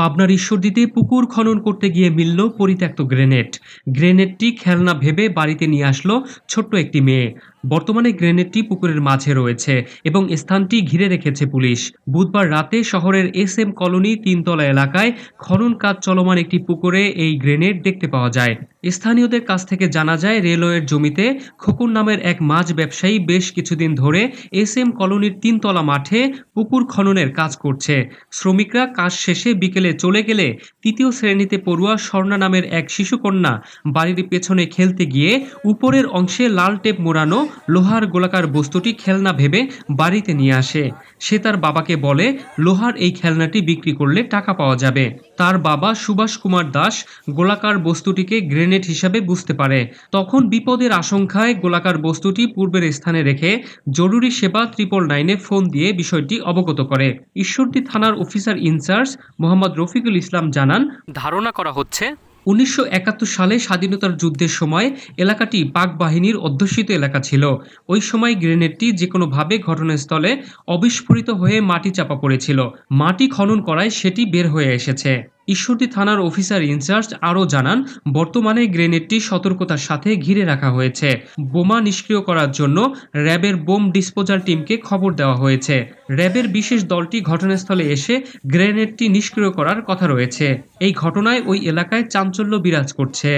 পাবনার ঈশ্বরদীতে পুকুর খনন করতে গিয়ে মিলল পরিত্যক্ত গ্রেনেড। গ্রেনেডটি খেলনা ভেবে বাড়িতে নিয়ে আসলো ছোট্ট একটি মেয়ে। বর্তমানে গ্রেনেডটি পুকুরের মাঝে রয়েছে এবং স্থানটি ঘিরে রেখেছে পুলিশ। বুধবার রাতে শহরের SM কলোনি তিনতলা এলাকায় খনন কাজ চলমান একটি পুকুরে এই গ্রেনেড দেখতে পাওয়া যায়। স্থানীয়দের কাছ থেকে জানা যায়, রেলওয়ের জমিতে খোকন নামের এক মাছ ব্যবসায়ী বেশ কিছুদিন ধরে SM কলোনির তিনতলা মাঠে পুকুর খননের কাজ করছে। শ্রমিকরা কাজ শেষে বিকেলে চলে গেলে তৃতীয় শ্রেণীতে পড়ুয়া স্বর্ণা নামের এক শিশুকন্যা বাড়ির পেছনে খেলতে গিয়ে উপরের অংশে লাল টেপ মোড়ানো লোহার গোলাকার বস্তুটি খেলনা ভেবে বাড়িতে নিয়ে আসে। সে তার বাবাকে বলে, লোহার এই খেলনাটি বিক্রি করলে টাকা পাওয়া যাবে। তার বাবা সুভাষ কুমার দাস গোলাকার বস্তুটিকে গ্রেনেড হিসাবে বুঝতে পারে। তখন বিপদের আশঙ্কায় গোলাকার বস্তুটি পূর্বের স্থানে রেখে জরুরি সেবা 999-এ ফোন দিয়ে বিষয়টি অবগত করে। ঈশ্বরদী থানার অফিসার ইনচার্জ মোহাম্মদ রফিকুল ইসলাম জানান, ধারণা করা হচ্ছে 1971 সালে স্বাধীনতার যুদ্ধের সময় এলাকাটি পাক বাহিনীর অধ্যুষিত এলাকা ছিল। ওই সময় গ্রেনেডটি যেকোনোভাবে ঘটনাস্থলে অবিস্ফোরিত হয়ে মাটি চাপা পড়েছিল। মাটি খনন করায় সেটি বের হয়ে এসেছে। ঈশ্বরদী থানার অফিসার ইনচার্জ আরও জানান, বর্তমানে গ্রেনেডটি সতর্কতার সাথে ঘিরে রাখা হয়েছে। বোমা নিষ্ক্রিয় করার জন্য র্যাবের বোম ডিসপোজাল টিমকে খবর দেওয়া হয়েছে। র্যাবের বিশেষ দলটি ঘটনাস্থলে এসে গ্রেনেডটি নিষ্ক্রিয় করার কথা রয়েছে। এই ঘটনায় ওই এলাকায় চাঞ্চল্য বিরাজ করছে।